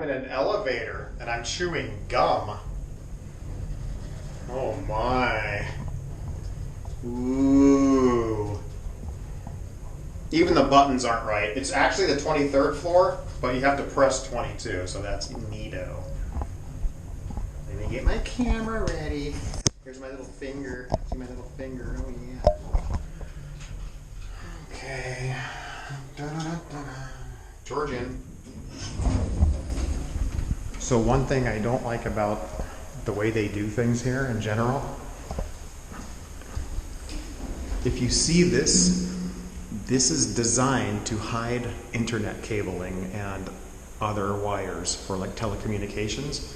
I'm in an elevator and I'm chewing gum. Oh my. Ooh. Even the buttons aren't right. It's actually the 23rd floor, but you have to press 22, so that's neato. Let me get my camera ready. Here's my little finger. See my little finger? Oh yeah. Okay. Georgian. So one thing I don't like about the way they do things here in general, if you see this, this is designed to hide internet cabling and other wires for like telecommunications.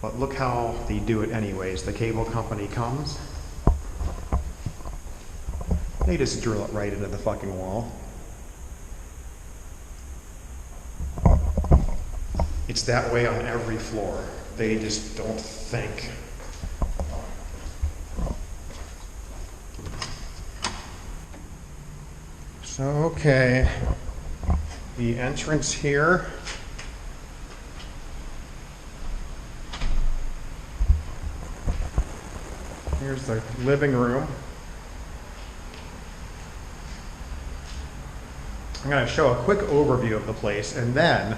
But look how they do it anyways. The cable company comes, they just drill it right into the fucking wall. It's that way on every floor. They just don't think. So, okay, the entrance here. Here's the living room. I'm going to show a quick overview of the place, and then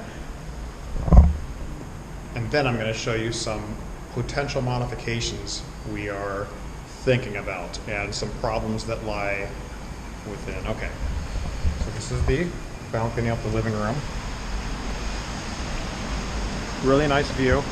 I'm going to show you some potential modifications we are thinking about and some problems that lie within. Okay, so this is the balcony of the living room. Really nice view.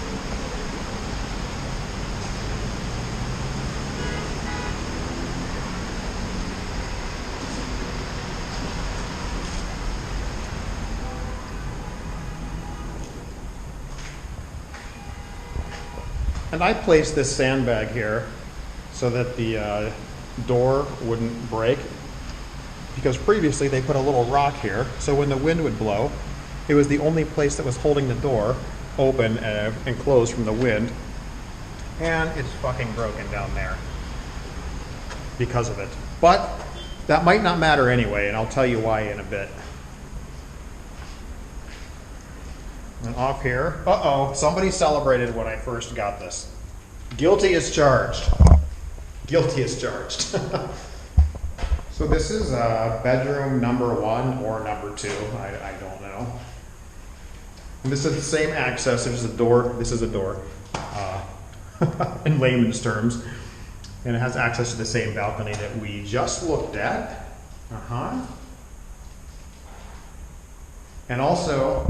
And I placed this sandbag here so that the door wouldn't break, because previously they put a little rock here, so when the wind would blow, it was the only place that was holding the door open and closed from the wind, and it's fucking broken down there because of it. But that might not matter anyway, and I'll tell you why in a bit. And off here, uh-oh, somebody celebrated when I first got this. Guilty as charged. Guilty as charged. So this is bedroom number 1 or number 2, I don't know. And this is the same access, there's a door, this is a door, in layman's terms. And it has access to the same balcony that we just looked at. And also,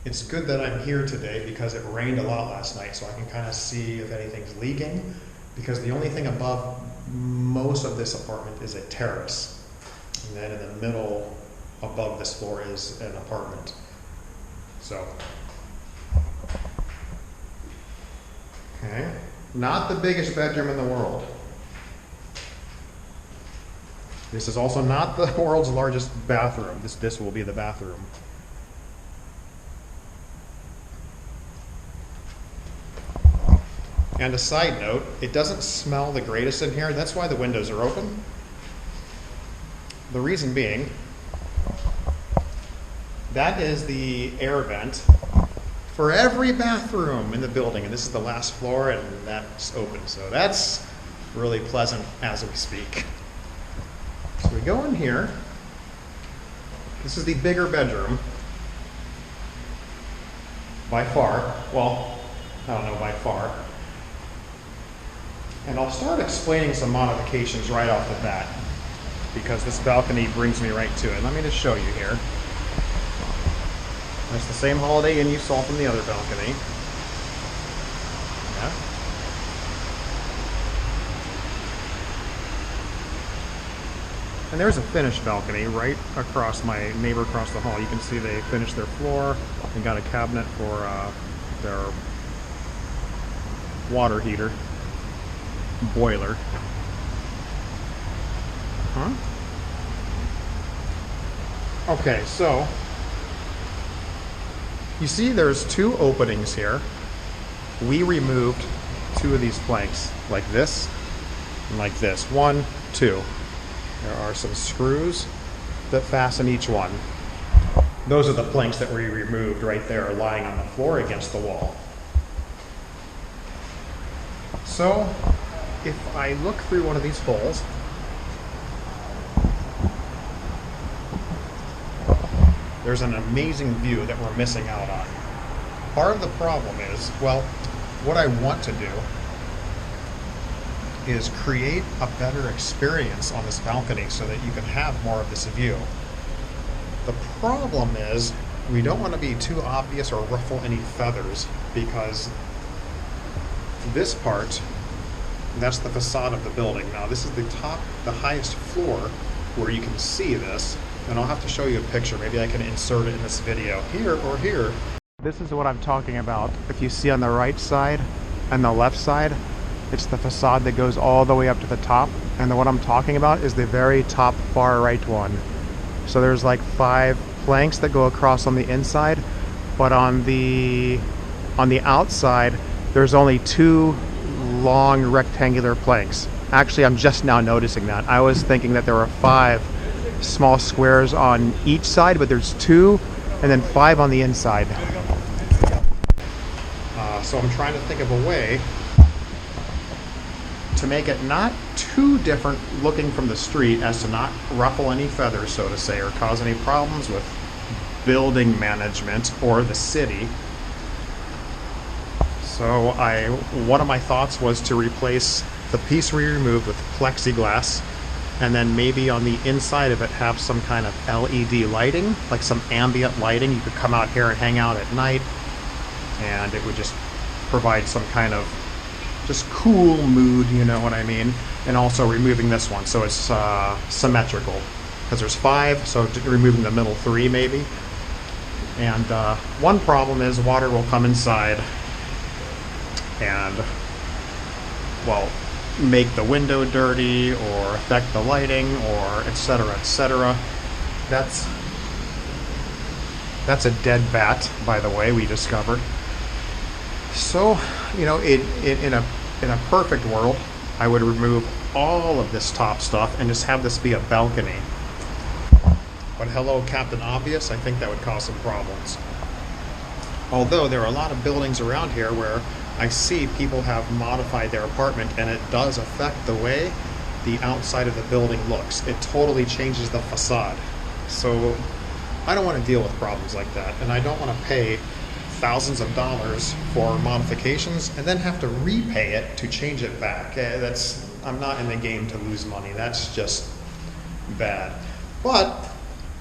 it's good that I'm here today because it rained a lot last night, so I can kind of see if anything's leaking, because the only thing above most of this apartment is a terrace. And then in the middle above this floor is an apartment. So, okay. Not the biggest bedroom in the world. This is also not the world's largest bathroom. This will be the bathroom. And a side note, it doesn't smell the greatest in here. That's why the windows are open. The reason being, that is the air vent for every bathroom in the building. And this is the last floor, and that's open. So that's really pleasant as we speak. So we go in here. This is the bigger bedroom by far. Well, I don't know by far. And I'll start explaining some modifications right off the bat, because this balcony brings me right to it. Let me just show you here. That's the same Holiday Inn you saw from the other balcony. Yeah. And there's a finished balcony right across my neighbor across the hall. You can see they finished their floor and got a cabinet for their water heater. Boiler. Okay, so you see there's 2 openings here. We removed 2 of these planks, like this and like this. 1, 2. There are some screws that fasten each one. Those are the planks that we removed right there, lying on the floor against the wall. So, if I look through one of these holes, there's an amazing view that we're missing out on. Part of the problem is, well, what I want to do is create a better experience on this balcony so that you can have more of this view. The problem is we don't want to be too obvious or ruffle any feathers, because this part, that's the facade of the building. Now this is the top, the highest floor where you can see this, and I'll have to show you a picture. Maybe I can insert it in this video, here or here. This is what I'm talking about. If you see on the right side and the left side, it's the facade that goes all the way up to the top, and the one I'm talking about is the very top far right one. So there's like 5 planks that go across on the inside, but on the outside there's only 2 long rectangular planks. Actually, I'm just now noticing that. I was thinking that there were 5 small squares on each side, but there's 2 and then 5 on the inside. So I'm trying to think of a way to make it not too different looking from the street as to not ruffle any feathers, so to say, or cause any problems with building management or the city. So one of my thoughts was to replace the piece we removed with plexiglass, and then maybe on the inside of it have some kind of LED lighting, like some ambient lighting. You could come out here and hang out at night, and it would just provide some kind of just cool mood, you know what I mean? And also removing this one, so it's symmetrical, because there's 5, so removing the middle 3 maybe. And one problem is water will come inside and, well, make the window dirty or affect the lighting, or etc., etc. That's a dead bat, by the way, we discovered. So, you know, in a perfect world, I would remove all of this top stuff and just have this be a balcony. But hello, Captain Obvious, I think that would cause some problems. Although there are a lot of buildings around here where I see people have modified their apartment, and it does affect the way the outside of the building looks. It totally changes the facade. So I don't want to deal with problems like that, and I don't want to pay thousands of dollars for modifications and then have to repay it to change it back. I'm not in the game to lose money. That's just bad. But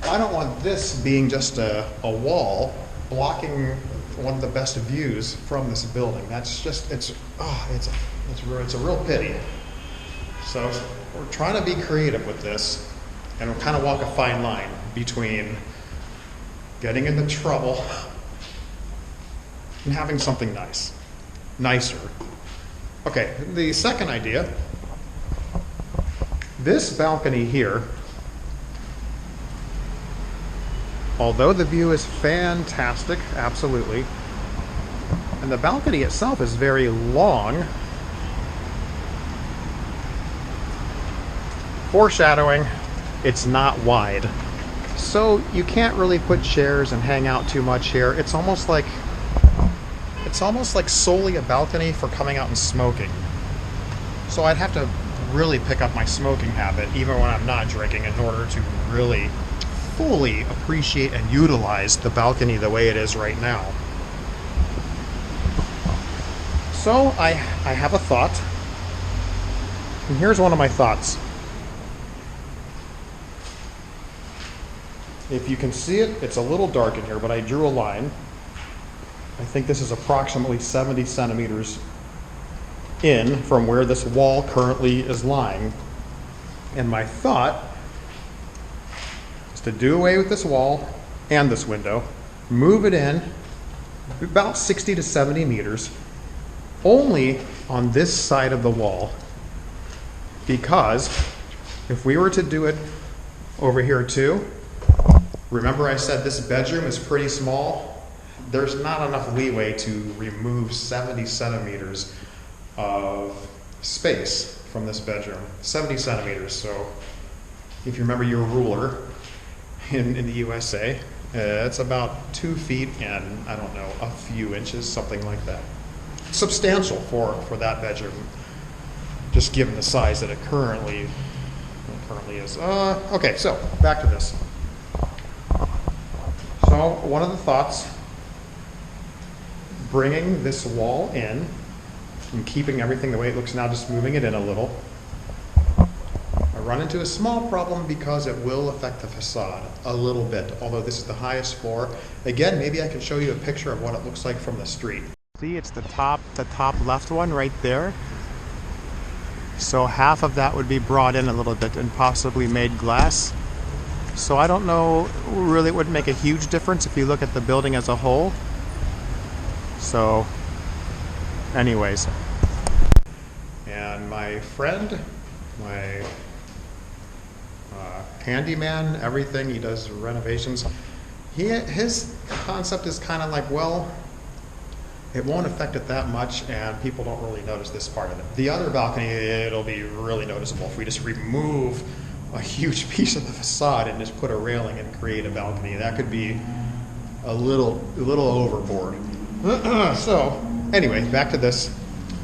I don't want this being just a wall blocking one of the best views from this building. That's just, it's a real pity. So we're trying to be creative with this, and we'll kind of walk a fine line between getting into trouble and having something nicer. Okay, the second idea, this balcony here, although the view is fantastic, absolutely, and the balcony itself is very long, foreshadowing, it's not wide. So you can't really put chairs and hang out too much here. It's almost like solely a balcony for coming out and smoking. So I'd have to really pick up my smoking habit, even when I'm not drinking, in order to really fully appreciate and utilize the balcony the way it is right now. So I have a thought, and here's one of my thoughts. If you can see it, it's a little dark in here, but I drew a line. I think this is approximately 70 centimeters in from where this wall currently is lying. And my thought is to do away with this wall and this window, move it in about 60 to 70 meters, only on this side of the wall. Because if we were to do it over here too, remember I said this bedroom is pretty small? There's not enough leeway to remove 70 centimeters of space from this bedroom. 70 centimeters, so if you remember your ruler in the USA, It's about 2 feet and, I don't know, a few inches, something like that. Substantial for that bedroom, just given the size that it currently is. Okay, so back to this. So one of the thoughts, bringing this wall in and keeping everything the way it looks now, just moving it in a little. I run into a small problem because it will affect the facade a little bit, although this is the highest floor. Again, maybe I can show you a picture of what it looks like from the street. See, it's the top left one right there. So half of that would be brought in a little bit and possibly made glass. So I don't know, really it wouldn't make a huge difference if you look at the building as a whole. So anyways, and my friend, my handyman, everything, he does renovations. His concept is kind of like, well, it won't affect it that much and people don't really notice this part of it. The other balcony, it'll be really noticeable if we just remove a huge piece of the facade and just put a railing and create a balcony. That could be a little overboard. So anyway, back to this.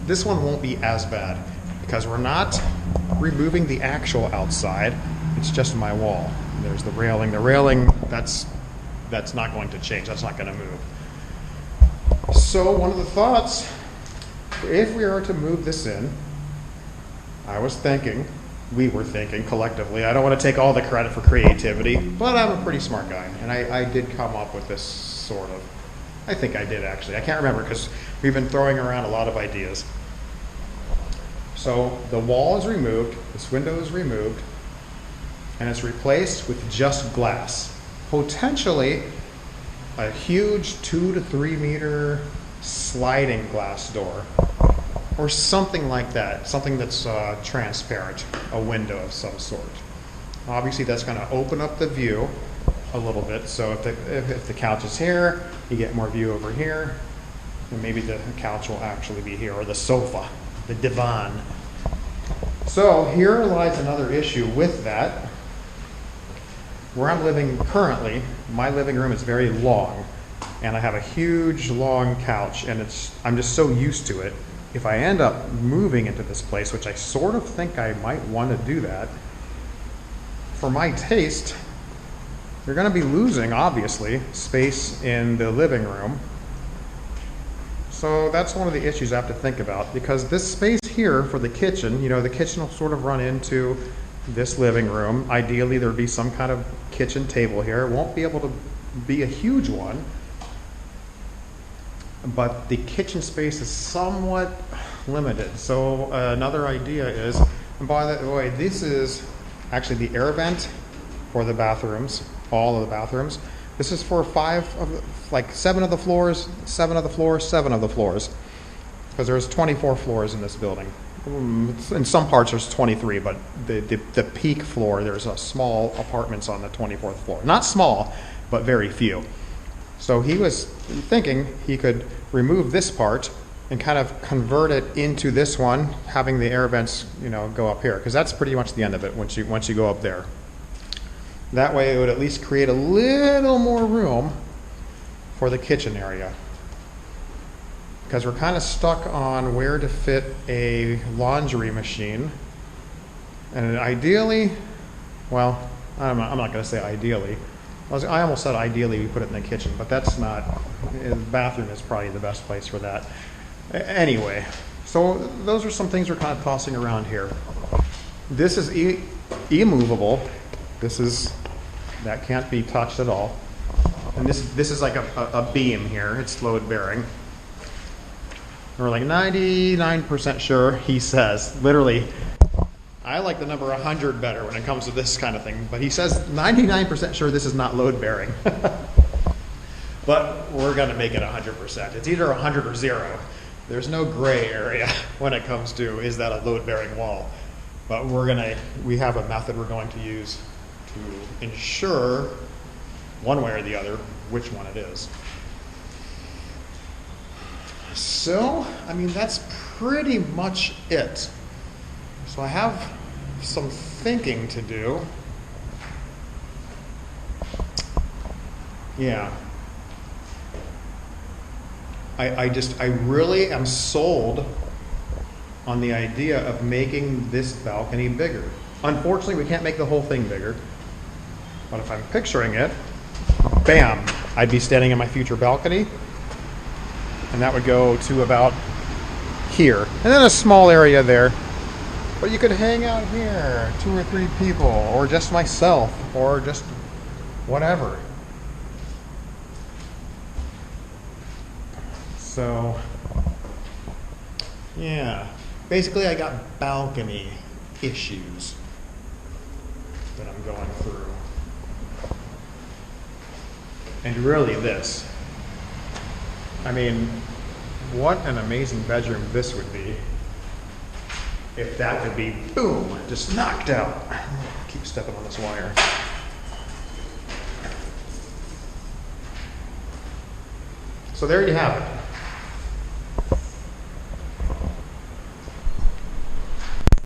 This one won't be as bad because we're not removing the actual outside. It's just my wall. There's the railing. The railing, that's not going to change. That's not going to move. So one of the thoughts, if we are to move this in, we were thinking collectively, I don't want to take all the credit for creativity, but I'm a pretty smart guy, and I did come up with this sort of, I think I did actually. I can't remember because we've been throwing around a lot of ideas. So the wall is removed, this window is removed, and it's replaced with just glass. Potentially a huge 2 to 3 meter sliding glass door or something like that, something that's transparent, a window of some sort. Obviously that's going to open up the view a little bit, so if the couch is here, you get more view over here, and maybe the couch will actually be here, or the sofa, the divan. So here lies another issue with that. Where I'm living currently, my living room is very long, and I have a huge long couch, and I'm just so used to it. If I end up moving into this place, which I sort of think I might want to do that, for my taste, you're going to be losing, obviously, space in the living room. So that's one of the issues I have to think about, because this space here for the kitchen, the kitchen will sort of run into this living room. Ideally, there'd be some kind of kitchen table here. It won't be able to be a huge one, but the kitchen space is somewhat limited. So another idea is, and by the way, this is actually the air vent for the bathrooms, all of the bathrooms. This is for 7 of the floors, 7 of the floors, 7 of the floors, because there's 24 floors in this building. In some parts there's 23, but the peak floor, there's a small apartments on the 24th floor. Not small, but very few. So he was thinking he could remove this part and kind of convert it into this one, having the air vents, go up here, because that's pretty much the end of it once you go up there. That way it would at least create a little more room for the kitchen area, because we're kind of stuck on where to fit a laundry machine. And ideally, well, I'm not going to say ideally. I almost said ideally we put it in the kitchen, but that's not. The bathroom is probably the best place for that. Anyway, so those are some things we're kind of tossing around here. This is immovable. That can't be touched at all. And this is like a beam here. It's load bearing. We're like 99% sure, he says. Literally, I like the number 100 better when it comes to this kind of thing, but he says 99% sure this is not load bearing. But we're going to make it 100%. It's either 100 or 0. There's no gray area when it comes to, is that a load bearing wall? But we have a method we're going to use to ensure, one way or the other, which one it is. So, that's pretty much it. So I have some thinking to do. Yeah. I really am sold on the idea of making this balcony bigger. Unfortunately, we can't make the whole thing bigger. But if I'm picturing it, bam, I'd be standing in my future balcony. And that would go to about here. And then a small area there. But you could hang out here, 2 or 3 people, or just myself, or just whatever. So, yeah. Basically, I got balcony issues that I'm going through. And really this. I mean, what an amazing bedroom this would be if that could be, boom, just knocked out. Keep stepping on this wire. So there you have it.